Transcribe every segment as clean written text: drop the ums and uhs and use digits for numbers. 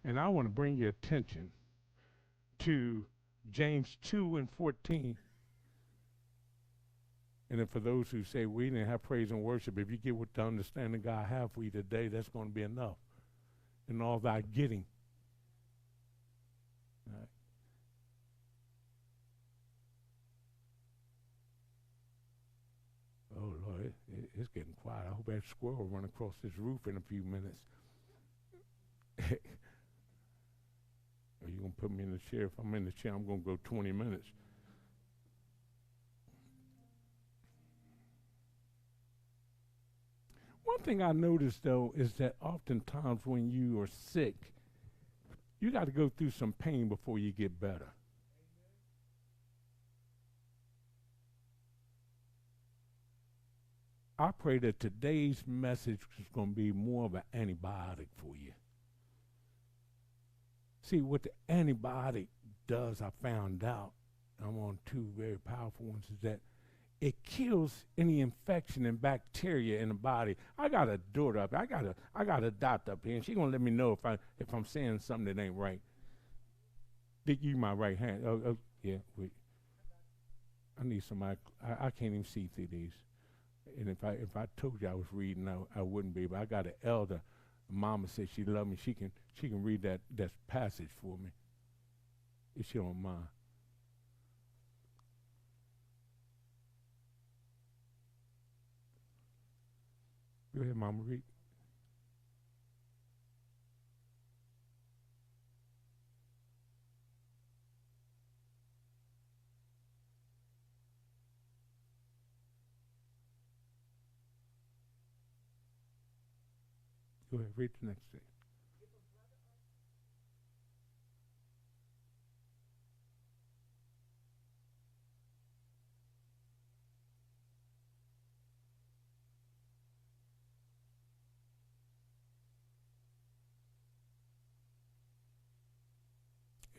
And I want to bring your attention to James 2 and 14. And then for those who say we didn't have praise and worship, if you get what the understanding God have for you today, that's going to be enough. In all thy getting. All right. Oh, Lord, it's getting quiet. I hope that squirrel will run across this roof in a few minutes. Are you going to put me in the chair? If I'm in the chair, I'm going to go 20 minutes. One thing I noticed, though, is that oftentimes when you are sick, you got to go through some pain before you get better. I pray that today's message is going to be more of an antibiotic for you. See, what the antibiotic does, I found out, I'm on two very powerful ones, is that it kills any infection and bacteria in the body. I got a daughter up here. I got a doctor up here, and she's gonna let me know if I'm saying something that ain't right. Did you my right hand? Oh, yeah. Wait. I need somebody. I can't even see through these. And if I told you I was reading, I wouldn't be. But I got an elder. Mama said she loved me. She can read that passage for me, if she don't mind. Go ahead, Mama, read. Go ahead, read the next thing.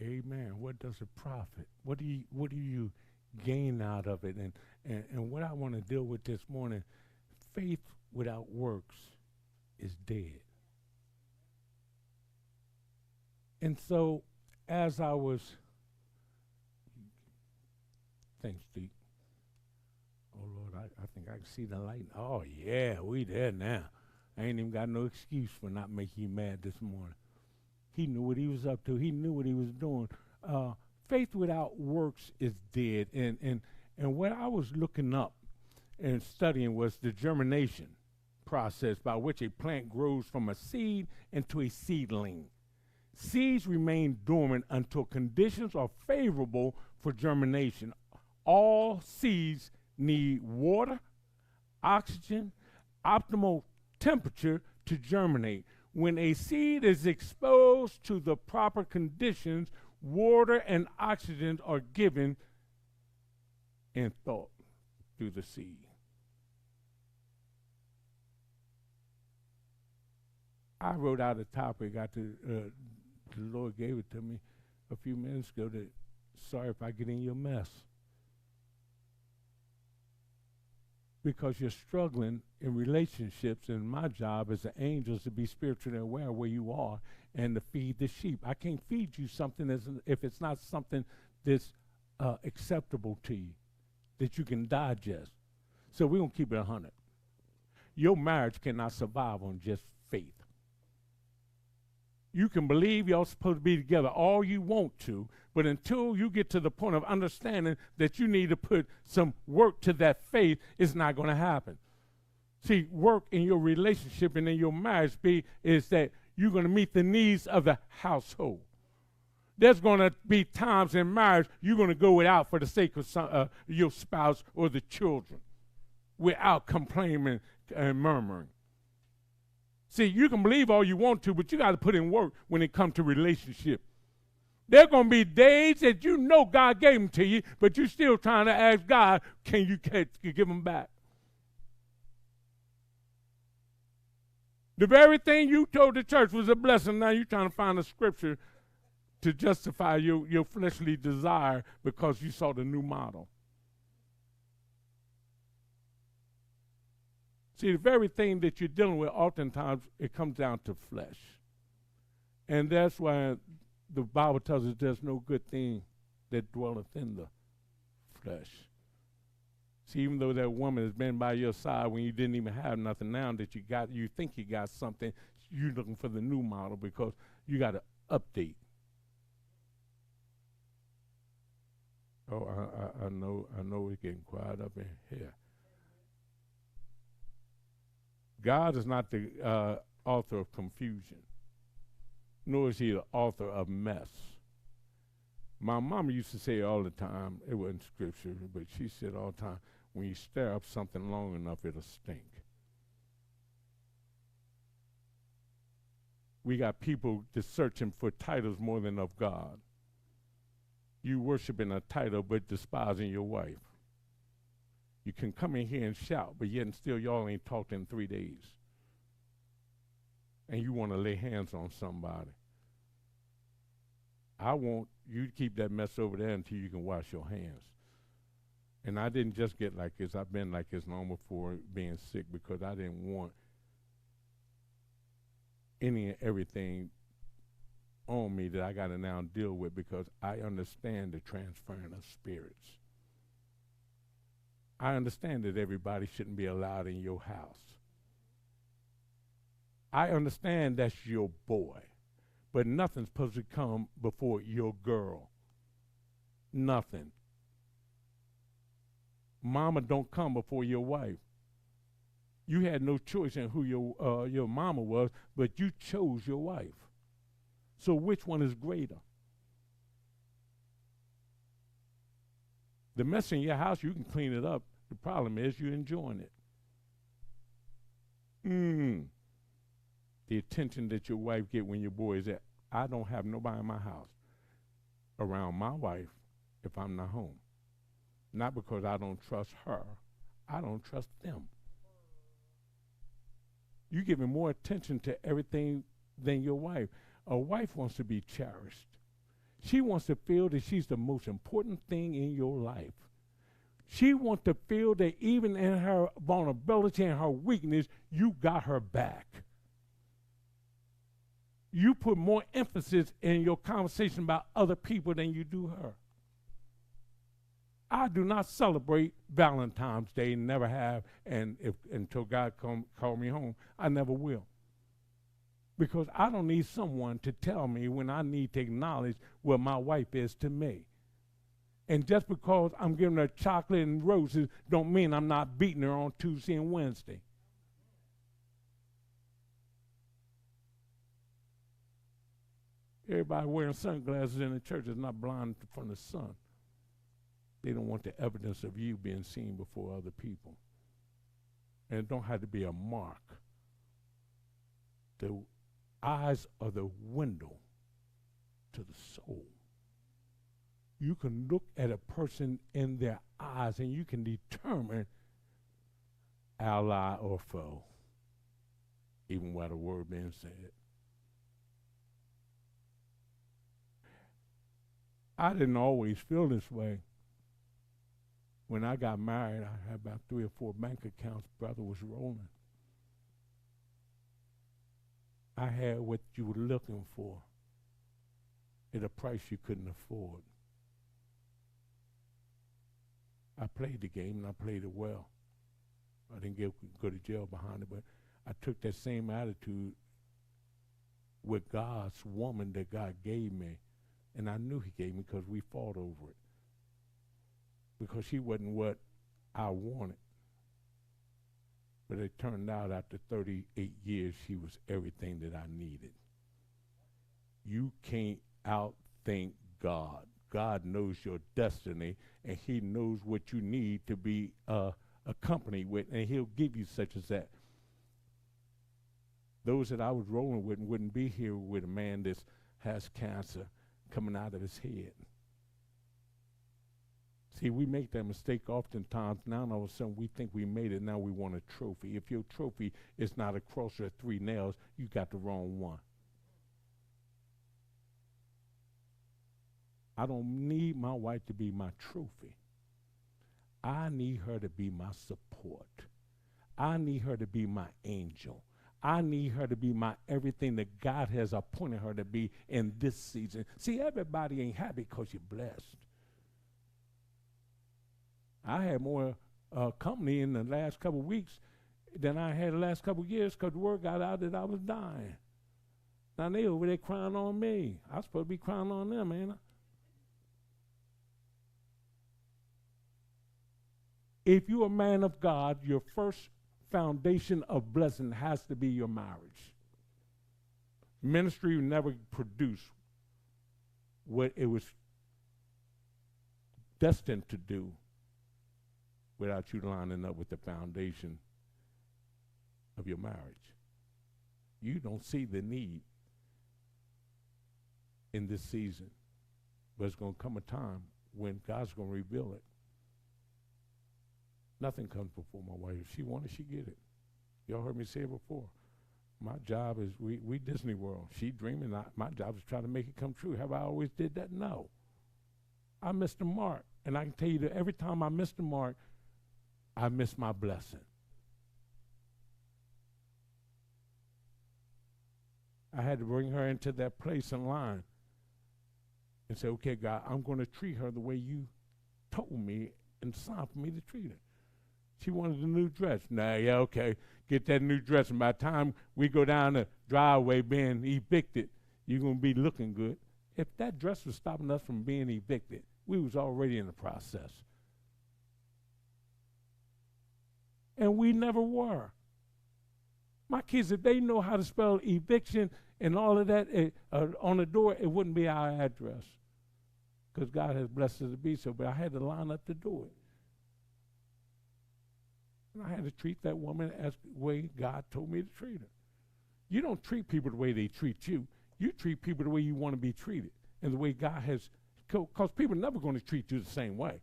Amen. What does it profit? What do you gain out of it? And what I want to deal with this morning, faith without works is dead. And so, as I was, thanks, Steve. Oh Lord, I think I can see the light. Oh yeah, we there now. I ain't even got no excuse for not making you mad this morning. He knew what he was up to. He knew what he was doing. Uh, Faith without works is dead. And what I was looking up and studying was the germination process by which a plant grows from a seed into a seedling. Seeds remain dormant until conditions are favorable for germination. All seeds need water, oxygen, optimal temperature to germinate. When a seed is exposed to the proper conditions, water and oxygen are given in thought through the seed. I wrote out a topic. The Lord gave it to me a few minutes ago. That sorry if I get in your mess, because you're struggling in relationships, and my job as an angel is to be spiritually aware where you are and to feed the sheep. I can't feed you something if it's not something that's acceptable to you, that you can digest. So we're going to keep it 100. Your marriage cannot survive on just faith. You can believe y'all supposed to be together all you want to, but until you get to the point of understanding that you need to put some work to that faith, it's not going to happen. See, work in your relationship and in your marriage is that you're going to meet the needs of the household. There's going to be times in marriage you're going to go without for the sake of your spouse or the children, without complaining and murmuring. See, you can believe all you want to, but you got to put in work when it comes to relationship. There are going to be days that you know God gave them to you, but you're still trying to ask God, can you give them back? The very thing you told the church was a blessing, now you're trying to find a scripture to justify your fleshly desire because you saw the new model. See, the very thing that you're dealing with, oftentimes, it comes down to flesh. And that's why the Bible tells us there's no good thing that dwelleth in the flesh. See, even though that woman has been by your side when you didn't even have nothing, now that you think you got something, you're looking for the new model because you got to update. Oh, I know we're getting quiet up in here. God is not the author of confusion, nor is he the author of mess. My mama used to say all the time, it wasn't scripture, but she said all the time, when you stir up something long enough, it'll stink. We got people just searching for titles more than of God. You worshiping a title but despising your wife. You can come in here and shout, but yet and still y'all ain't talked in 3 days. And you want to lay hands on somebody. I want you to keep that mess over there until you can wash your hands. And I didn't just get like this. I've been like this long before being sick because I didn't want any and everything on me that I got to now deal with because I understand the transferring of spirits. I understand that everybody shouldn't be allowed in your house. I understand that's your boy, but nothing's supposed to come before your girl. Nothing. Mama don't come before your wife. You had no choice in who your mama was, but you chose your wife. So which one is greater? The mess in your house, you can clean it up. The problem is you're enjoying it. The attention that your wife get when your boy is at. I don't have nobody in my house around my wife if I'm not home. Not because I don't trust her. I don't trust them. You're giving more attention to everything than your wife. A wife wants to be cherished. She wants to feel that she's the most important thing in your life. She wants to feel that even in her vulnerability and her weakness, you got her back. You put more emphasis in your conversation about other people than you do her. I do not celebrate Valentine's Day, never have, and until God call me home, I never will. Because I don't need someone to tell me when I need to acknowledge what my wife is to me. And just because I'm giving her chocolate and roses don't mean I'm not beating her on Tuesday and Wednesday. Everybody wearing sunglasses in the church is not blind from the sun. They don't want the evidence of you being seen before other people. And it don't have to be a mark. The eyes are the window to the soul. You can look at a person in their eyes and you can determine ally or foe, even without a word being said. I didn't always feel this way. When I got married, I had about 3 or 4 bank accounts. Brother was rolling. I had what you were looking for at a price you couldn't afford. I played the game and I played it well. I didn't go to jail behind it, but I took that same attitude with God's woman that God gave me. And I knew he gave me because we fought over it. Because she wasn't what I wanted. But it turned out after 38 years, she was everything that I needed. You can't outthink God. God knows your destiny, and he knows what you need to be accompanied with, and he'll give you such as that. Those that I was rolling with wouldn't be here with a man that has cancer coming out of his head. See, we make that mistake oftentimes. Now all of a sudden we think we made it. Now we want a trophy. If your trophy is not a cross or 3 nails, you got the wrong one. I don't need my wife to be my trophy. I need her to be my support. I need her to be my angel. I need her to be my everything that God has appointed her to be in this season. See, everybody ain't happy because you're blessed. I had more company in the last couple of weeks than I had the last couple of years because the word got out that I was dying. Now they over there crying on me. I was supposed to be crying on them, ain't I? If you're a man of God, your first foundation of blessing has to be your marriage. Ministry will never produce what it was destined to do without you lining up with the foundation of your marriage. You don't see the need in this season, but it's going to come a time when God's going to reveal it. Nothing comes before my wife. If she wants it, she get it. Y'all heard me say it before. My job is, we Disney World. She dreaming, my job is trying to make it come true. Have I always did that? No. I missed the mark. And I can tell you that every time I miss the mark, I miss my blessing. I had to bring her into that place in line and say, okay, God, I'm going to treat her the way you told me and signed for me to treat her. She wanted a new dress. Nah, yeah, okay, get that new dress. And by the time we go down the driveway being evicted, you're going to be looking good. If that dress was stopping us from being evicted, we was already in the process. And we never were. My kids, if they know how to spell eviction and all of that on the door, it wouldn't be our address. Because God has blessed us to be so, but I had to line up to do it. And I had to treat that woman as the way God told me to treat her. You don't treat people the way they treat you. You treat people the way you want to be treated and the way God has, because people are never going to treat you the same way.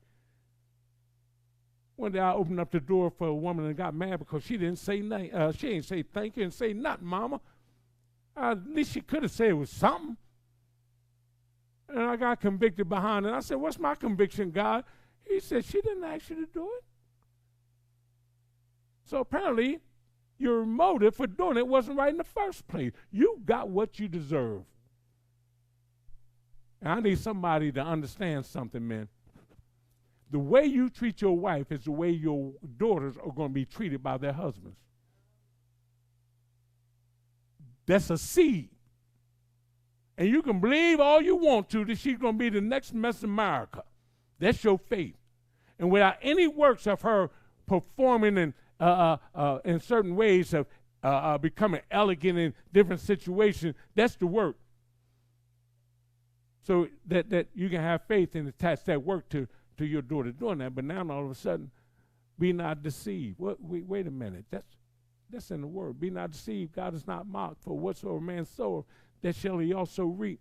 One day I opened up the door for a woman and got mad because she didn't say nothing. She didn't say thank you and say nothing, mama. At least she could have said it was something. And I got convicted behind it. I said, what's my conviction, God? He said, she didn't ask you to do it. So apparently, your motive for doing it wasn't right in the first place. You got what you deserve. And I need somebody to understand something, man. The way you treat your wife is the way your daughters are going to be treated by their husbands. That's a seed. And you can believe all you want to that she's going to be the next Miss America. That's your faith. And without any works of her performing in certain ways of becoming elegant in different situations, that's the work. So that you can have faith and attach that work to your daughter doing that. But now all of a sudden, be not deceived. Wait a minute. That's in the word. Be not deceived. God is not mocked. For whatsoever man soweth, that shall he also reap.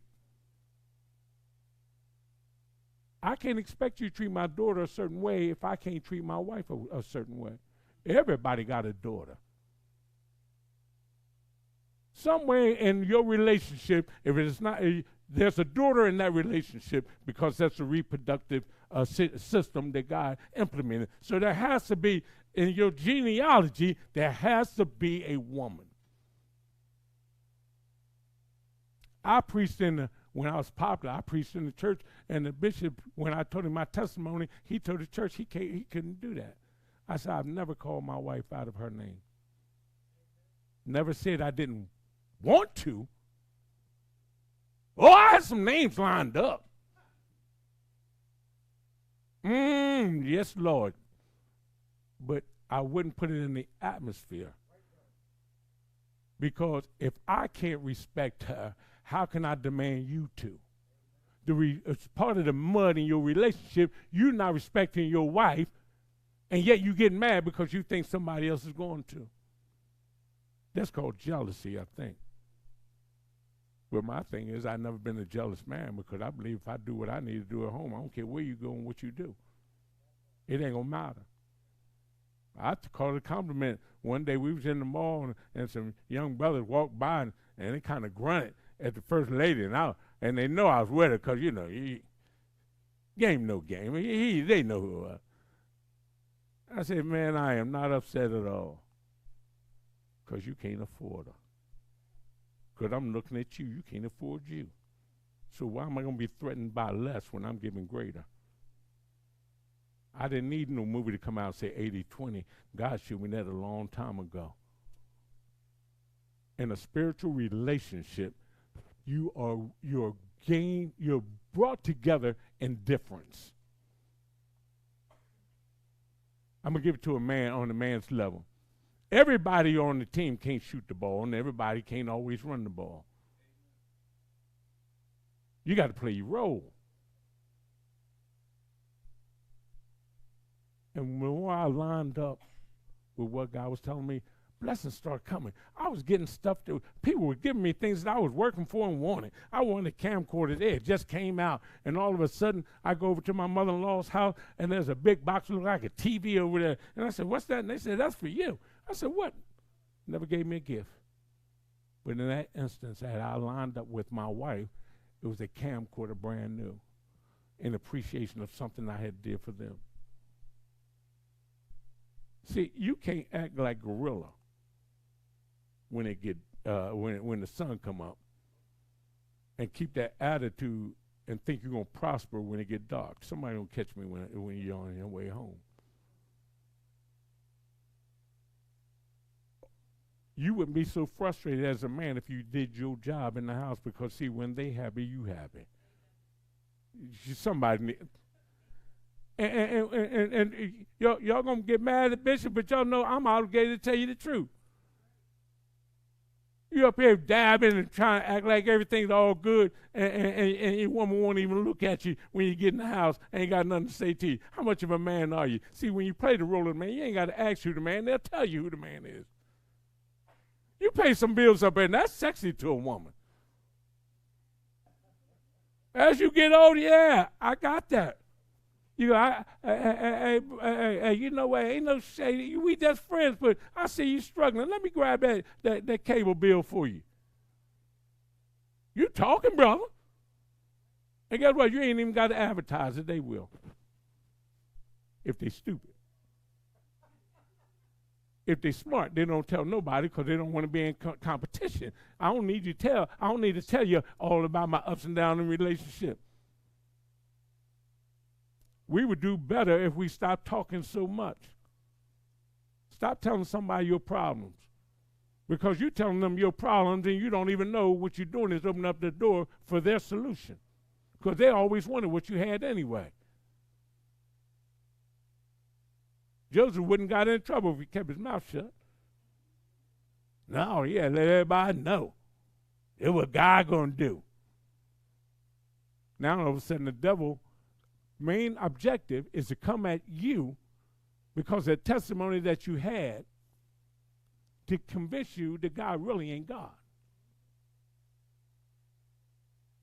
I can't expect you to treat my daughter a certain way if I can't treat my wife a certain way. Everybody got a daughter. Somewhere in your relationship, if it's not, there's a daughter in that relationship because that's a reproductive system that God implemented. So there has to be, in your genealogy, there has to be a woman. I preached when I was popular, I preached in the church, and the bishop, when I told him my testimony, he told the church he couldn't do that. I said, I've never called my wife out of her name. Never said I didn't want to. Oh, I had some names lined up. Yes, Lord. But I wouldn't put it in the atmosphere. Because if I can't respect her, how can I demand you to? It's part of the mud in your relationship. You're not respecting your wife, and yet you get mad because you think somebody else is going to. That's called jealousy, I think. But my thing is, I've never been a jealous man because I believe if I do what I need to do at home, I don't care where you go and what you do. It ain't going to matter. I call it a compliment. One day we was in the mall and some young brothers walked by and they kind of grunted at the first lady, and they know I was with her because, you know, game no game. They know who I was. I said, man, I am not upset at all. Because you can't afford her. Because I'm looking at you. You can't afford you. So why am I going to be threatened by less when I'm giving greater? I didn't need no movie to come out and say 80-20. God showed me that a long time ago. In a spiritual relationship, you're brought together in difference. I'm going to give it to a man on a man's level. Everybody on the team can't shoot the ball, and everybody can't always run the ball. You got to play your role. And when I lined up with what God was telling me, blessings started coming. I was getting stuff that people were giving me things that I was working for and wanted. I wanted a camcorder there. It just came out. And all of a sudden, I go over to my mother-in-law's house, and there's a big box looking like a TV over there. And I said, what's that? And they said, that's for you. I said, what? Never gave me a gift. But in that instance, as I lined up with my wife, it was a camcorder brand new in appreciation of something I had did for them. See, you can't act like gorilla when it get when the sun come up, and keep that attitude and think you're gonna prosper when it get dark. Somebody gonna catch me when you're on your way home. You wouldn't be so frustrated as a man if you did your job in the house, because see, when they happy, you happy. Somebody. And y'all gonna get mad at Bishop, but y'all know I'm obligated to tell you the truth. You up here dabbing and trying to act like everything's all good, and your woman won't even look at you when you get in the house, ain't got nothing to say to you. How much of a man are you? See, when you play the role of the man, you ain't got to ask who the man. They'll tell you who the man is. You pay some bills up there, and that's sexy to a woman. As you get older, yeah, I got that. You know, you know what? Ain't no shady. We just friends, but I see you struggling. Let me grab that cable bill for you. You talking, brother? And guess what? You ain't even got to advertise it. They will, if they stupid. If they smart, they don't tell nobody because they don't want to be in competition. I don't need to tell you all about my ups and downs in relationship. We would do better if we stopped talking so much. Stop telling somebody your problems. Because you're telling them your problems and you don't even know what you're doing is opening up the door for their solution. Because they always wanted what you had anyway. Joseph wouldn't got in trouble if he kept his mouth shut. No, yeah, let everybody know. It's what God gonna do. Now all of a sudden the devil main objective is to come at you because of the testimony that you had to convince you that God really ain't God.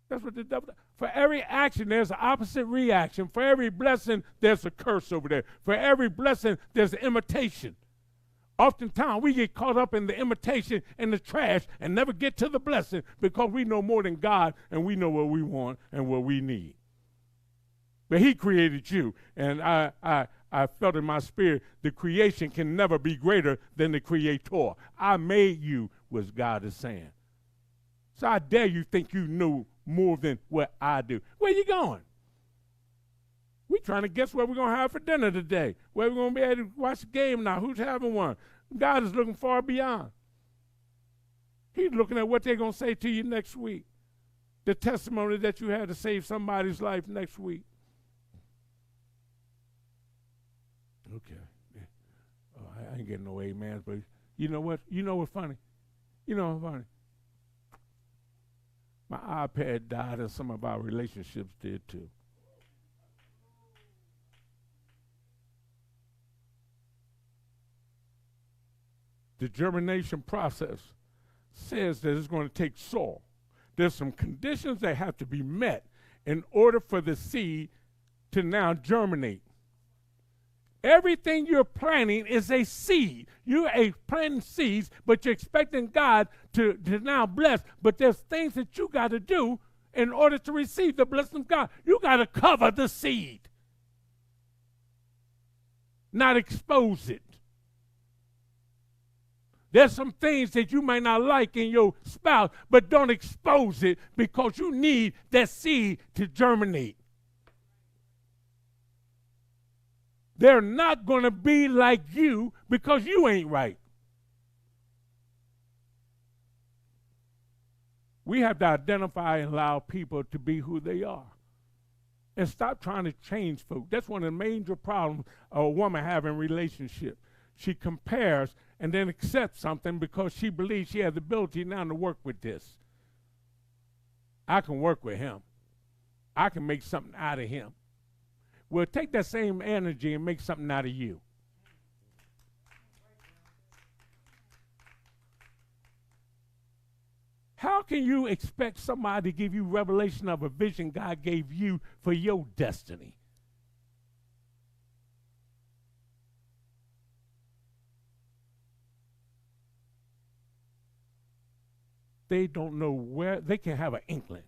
That's what the devil does. For every action, there's an opposite reaction. For every blessing, there's a curse over there. For every blessing, there's an imitation. Oftentimes, we get caught up in the imitation and the trash and never get to the blessing because we know more than God and we know what we want and what we need. But he created you, and I felt in my spirit the creation can never be greater than the creator. I made you, was God is saying. So I dare you think you know more than what I do. Where you going? We trying to guess what we're going to have for dinner today. Where we're going to be able to watch the game now. Who's having one? God is looking far beyond. He's looking at what they're going to say to you next week. The testimony that you had to save somebody's life next week. Okay. Yeah. Oh, I ain't getting no amens, but you know what? You know what's funny? You know what's funny? My iPad died and some of our relationships did too. The germination process says that it's going to take soil. There's some conditions that have to be met in order for the seed to now germinate. Everything you're planting is a seed. You are planting seeds, but you're expecting God to now bless. But there's things that you got to do in order to receive the blessing of God. You got to cover the seed, not expose it. There's some things that you may not like in your spouse, but don't expose it because you need that seed to germinate. They're not going to be like you because you ain't right. We have to identify and allow people to be who they are. And stop trying to change folks. That's one of the major problems a woman have in relationship. She compares and then accepts something because she believes she has the ability now to work with this. I can work with him. I can make something out of him. Well, take that same energy and make something out of you. How can you expect somebody to give you revelation of a vision God gave you for your destiny? They don't know where, they can have an inkling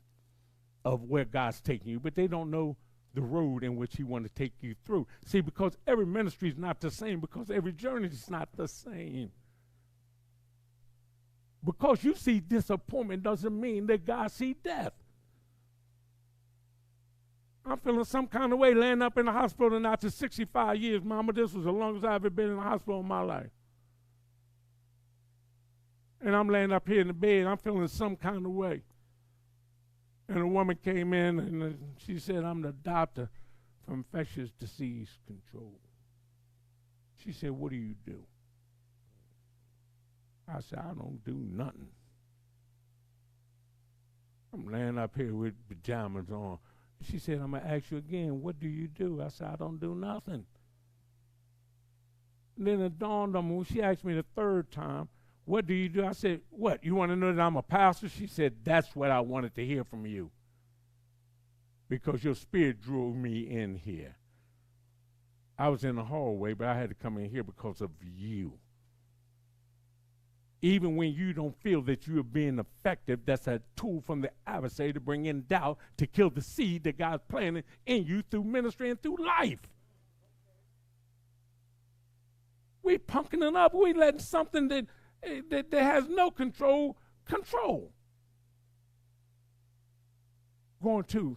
of where God's taking you, but they don't know the road in which he wants to take you through. See, because every ministry is not the same, because every journey is not the same. Because you see disappointment doesn't mean that God sees death. I'm feeling some kind of way laying up in the hospital now to 65 years. Mama, this was the longest I've ever been in the hospital in my life. And I'm laying up here in the bed, I'm feeling some kind of way. And a woman came in and she said, I'm the doctor for infectious disease control. She said, what do you do? I said, I don't do nothing. I'm laying up here with pajamas on. She said, I'm going to ask you again, what do you do? I said, I don't do nothing. And then it dawned on me when she asked me the third time, what do you do? I said, what, you want to know that I'm a pastor? She said, that's what I wanted to hear from you. Because your spirit drew me in here. I was in the hallway, but I had to come in here because of you. Even when you don't feel that you are being effective, that's a tool from the adversary to bring in doubt, to kill the seed that God's planted in you through ministry and through life. We punking it up. We letting something that has no control. Going to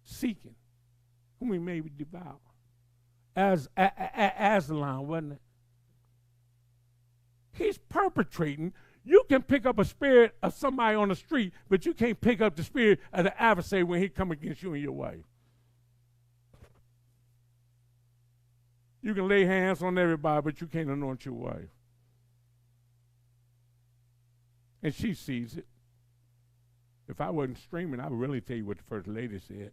seeking whom we may devour. As Aslan, wasn't it? He's perpetrating. You can pick up a spirit of somebody on the street, but you can't pick up the spirit of the adversary when he come against you and your wife. You can lay hands on everybody, but you can't anoint your wife. And she sees it. If I wasn't streaming, I would really tell you what the first lady said.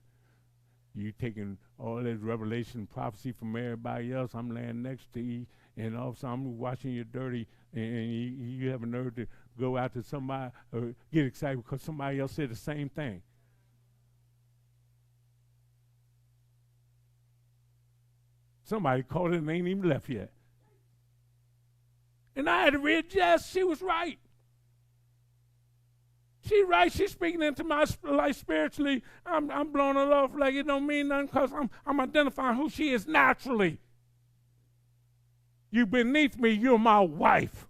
You taking all this revelation prophecy from everybody else. I'm laying next to you, and all of a sudden I'm watching you dirty, and you have a nerve to go out to somebody or get excited because somebody else said the same thing. Somebody called it and ain't even left yet. And I had to readjust. She was right. She's right. She's speaking into my life spiritually. I'm blowing her off like it don't mean nothing because I'm identifying who she is naturally. You beneath me, you're my wife.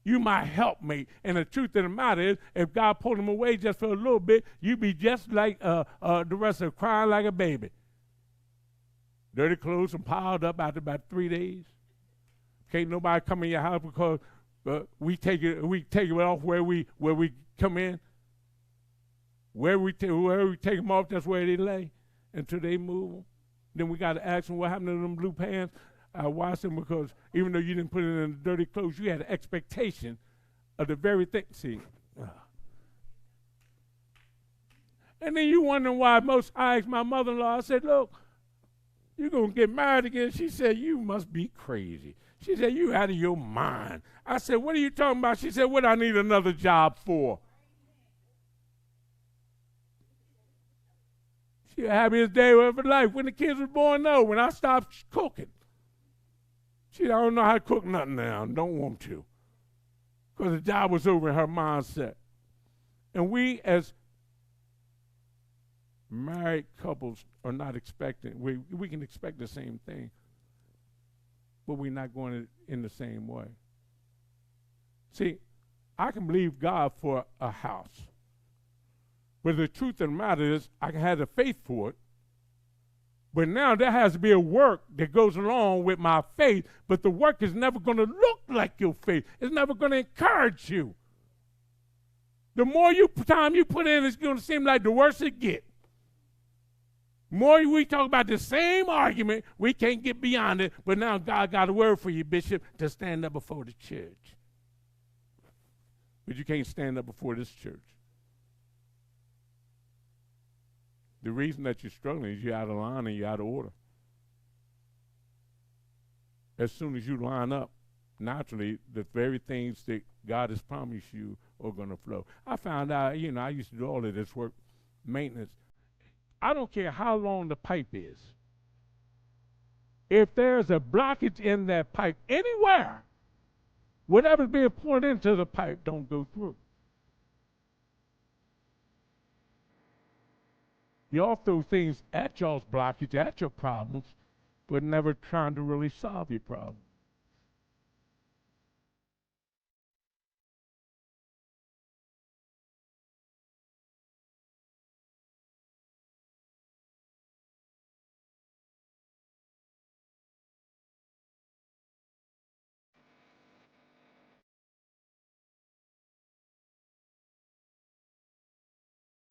You my helpmate. And the truth of the matter is, if God pulled them away just for a little bit, you'd be just like the rest of them, crying like a baby. Dirty clothes and piled up after about 3 days. Can't nobody come in your house because we take it off where we come in. Where we take them off, that's where they lay until they move them. Then we got to ask them what happened to them blue pants. I watched them because even though you didn't put it in the dirty clothes, you had an expectation of the very thing. See, and then you wondering why I asked my mother-in-law, I said, look, you're going to get married again? She said, you must be crazy. She said, you out of your mind. I said, what are you talking about? She said, what I need another job for? She the happiest day of her life. When the kids were born, no. When I stopped cooking. She said, I don't know how to cook nothing now. Don't want to. Because the job was over in her mindset. And we as married couples are not expecting. We can expect the same thing. but we're not going in the same way. See, I can believe God for a house. But the truth of the matter is, I can have the faith for it. But now there has to be a work that goes along with my faith. But the work is never going to look like your faith. It's never going to encourage you. The more time you put in, it's going to seem like the worse it gets. More we talk about the same argument, we can't get beyond it. But now God got a word for you, Bishop, to stand up before the church. But you can't stand up before this church. The reason that you're struggling is you're out of line and you're out of order. As soon as you line up, naturally, the very things that God has promised you are going to flow. I found out, I used to do all of this work, maintenance. I don't care how long the pipe is. If there's a blockage in that pipe anywhere, whatever's being poured into the pipe don't go through. Y'all throw things at y'all's blockage, at your problems, but never trying to really solve your problem.